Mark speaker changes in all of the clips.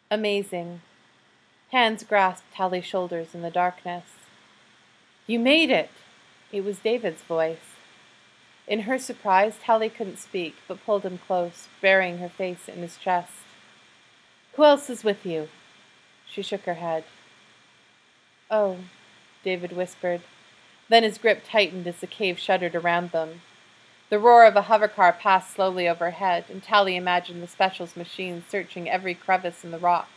Speaker 1: Amazing. Hands grasped Tally's shoulders in the darkness. You made it! It was David's voice. In her surprise, Tally couldn't speak, but pulled him close, burying her face in his chest. Who else is with you? She shook her head. Oh, David whispered. Then his grip tightened as the cave shuddered around them. The roar of a hovercar passed slowly overhead, and Tally imagined the Specials machines searching every crevice in the rock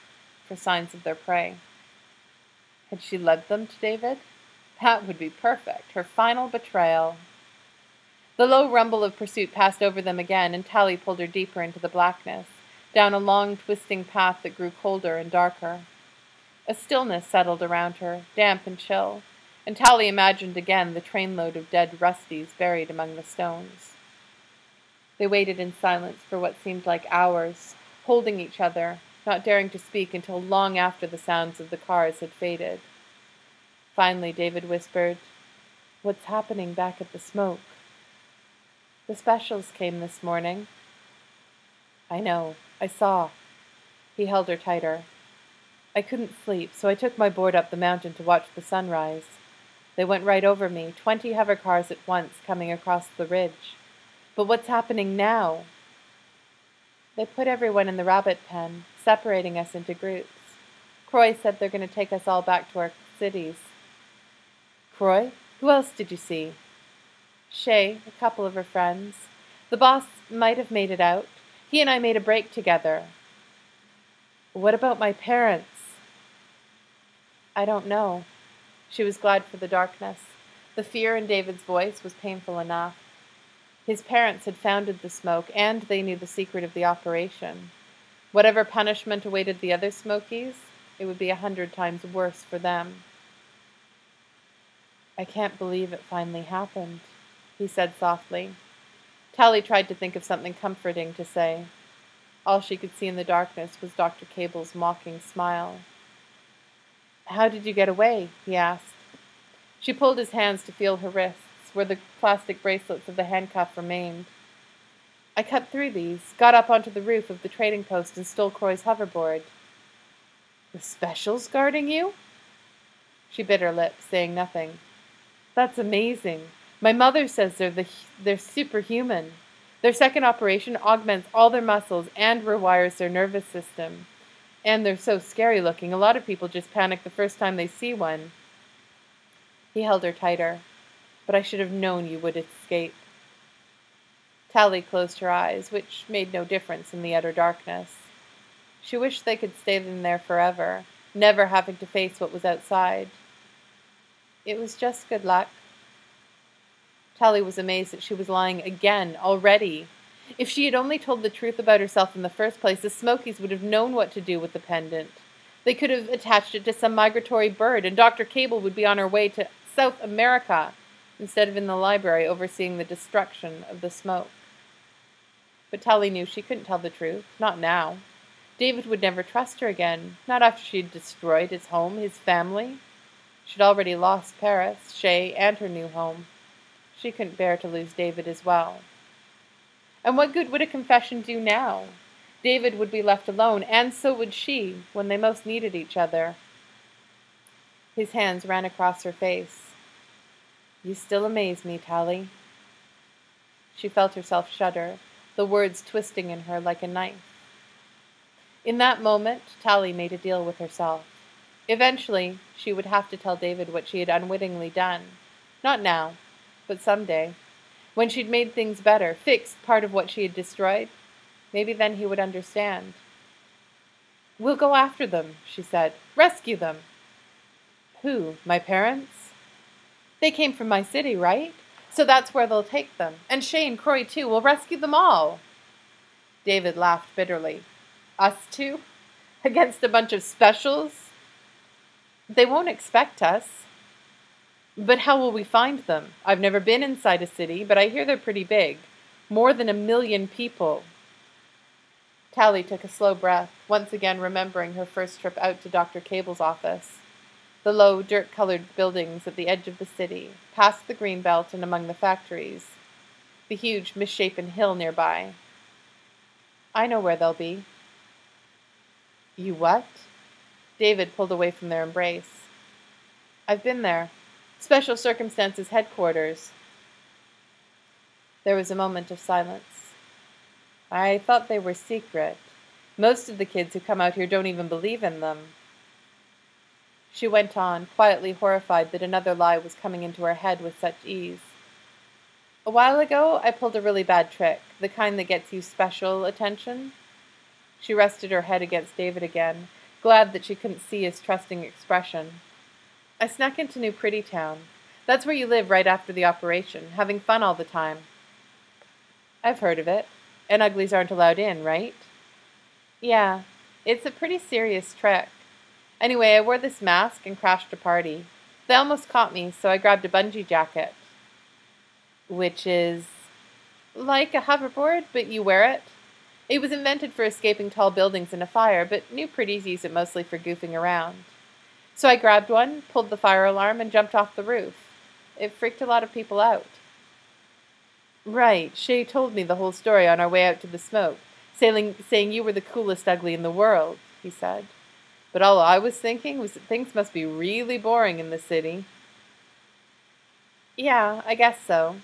Speaker 1: for signs of their prey. Had she led them to David? That would be perfect, her final betrayal. The low rumble of pursuit passed over them again, and Tally pulled her deeper into the blackness, down a long, twisting path that grew colder and darker. A stillness settled around her, damp and chill, and Tally imagined again the trainload of dead Rusties buried among the stones. They waited in silence for what seemed like hours, holding each other, not daring to speak until long after the sounds of the cars had faded. Finally, David whispered, What's happening back at the smoke? The Specials came this morning. I know. I saw. He held her tighter. I couldn't sleep, so I took my board up the mountain to watch the sunrise. They went right over me, 20 hovercars at once coming across the ridge. But what's happening now? They put everyone in the rabbit pen, separating us into groups. Croy said they're going to take us all back to our cities. Croy? Who else did you see? Shay, a couple of her friends. The boss might have made it out. He and I made a break together. What about my parents? I don't know. She was glad for the darkness. The fear in David's voice was painful enough. His parents had founded the Smoke, and they knew the secret of the operation. Whatever punishment awaited the other Smokies, it would be 100 times worse for them. I can't believe it finally happened, he said softly. Tally tried to think of something comforting to say. All she could see in the darkness was Dr. Cable's mocking smile. How did you get away? He asked. She pulled his hands to feel her wrists, where the plastic bracelets of the handcuff remained. I cut through these, got up onto the roof of the trading post, and stole Croy's hoverboard. The Specials guarding you? She bit her lip, saying nothing. That's amazing. My mother says they're superhuman. Their second operation augments all their muscles and rewires their nervous system. And they're so scary looking, a lot of people just panic the first time they see one. He held her tighter. But I should have known you would escape. Tally closed her eyes, which made no difference in the utter darkness. She wished they could stay in there forever, never having to face what was outside. It was just good luck. Tally was amazed that she was lying again, already. If she had only told the truth about herself in the first place, the Smokies would have known what to do with the pendant. They could have attached it to some migratory bird, and Dr. Cable would be on her way to South America, instead of in the library overseeing the destruction of the Smoke. But Tally knew she couldn't tell the truth, not now. David would never trust her again, not after she'd destroyed his home, his family. She'd already lost Paris, Shay, and her new home. She couldn't bear to lose David as well. And what good would a confession do now? David would be left alone, and so would she, when they most needed each other. His hands ran across her face. You still amaze me, Tally. She felt herself shudder, the words twisting in her like a knife. In that moment, Tally made a deal with herself. Eventually, she would have to tell David what she had unwittingly done. Not now, but someday. When she'd made things better, fixed part of what she had destroyed, maybe then he would understand. We'll go after them, she said. Rescue them. Who? My parents? They came from my city, right? So that's where they'll take them. And Shay and Croy, too. We'll rescue them all. David laughed bitterly. Us two? Against a bunch of Specials? They won't expect us. But how will we find them? I've never been inside a city, but I hear they're pretty big. More than 1 million people. Tally took a slow breath, once again remembering her first trip out to Dr. Cable's office. The low, dirt-colored buildings at the edge of the city, past the green belt and among the factories. The huge, misshapen hill nearby. I know where they'll be. You what? David pulled away from their embrace. I've been there. Special Circumstances Headquarters. There was a moment of silence. I thought they were secret. Most of the kids who come out here don't even believe in them. She went on, quietly horrified that another lie was coming into her head with such ease. A while ago, I pulled a really bad trick, the kind that gets you special attention. She rested her head against David again, glad that she couldn't see his trusting expression. I snuck into New Pretty Town. That's where you live right after the operation, having fun all the time. I've heard of it. And uglies aren't allowed in, right? Yeah, it's a pretty serious trick. Anyway, I wore this mask and crashed a party. They almost caught me, so I grabbed a bungee jacket. Which is like a hoverboard, but you wear it. It was invented for escaping tall buildings in a fire, but new pretties use it mostly for goofing around. So I grabbed one, pulled the fire alarm, and jumped off the roof. It freaked a lot of people out. Right, Shay told me the whole story on our way out to the smoke, saying you were the coolest ugly in the world, he said. But all I was thinking was that things must be really boring in the city. Yeah, I guess so.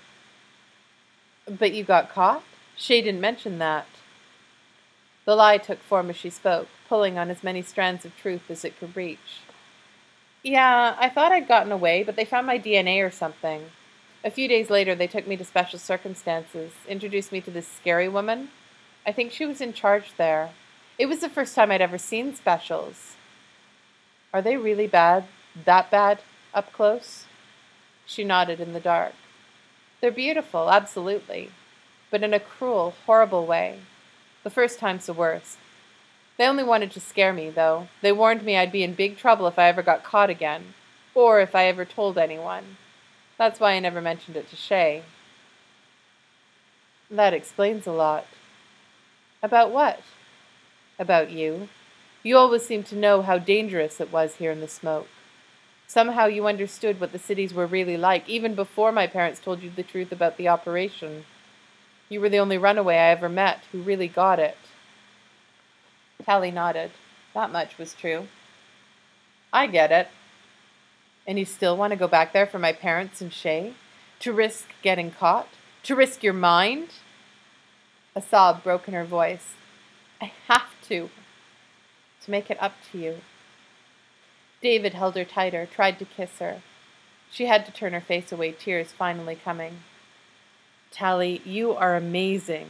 Speaker 1: But you got caught? Shay didn't mention that. The lie took form as she spoke, pulling on as many strands of truth as it could reach. Yeah, I thought I'd gotten away, but they found my DNA or something. A few days later, they took me to Special Circumstances, introduced me to this scary woman. I think she was in charge there. It was the first time I'd ever seen specials. Are they really bad? That bad? Up close? She nodded in the dark. They're beautiful, absolutely. But in a cruel, horrible way. The first time's the worst. They only wanted to scare me, though. They warned me I'd be in big trouble if I ever got caught again. Or if I ever told anyone. That's why I never mentioned it to Shay. That explains a lot. About what? About you. You always seemed to know how dangerous it was here in the smoke. Somehow you understood what the cities were really like, even before my parents told you the truth about the operation. You were the only runaway I ever met who really got it. Tally nodded. That much was true. I get it. And you still want to go back there for my parents and Shay? To risk getting caught? To risk your mind? A sob broke in her voice. I have to. To make it up to you. David held her tighter, tried to kiss her. She had to turn her face away, tears finally coming. Tally, you are amazing.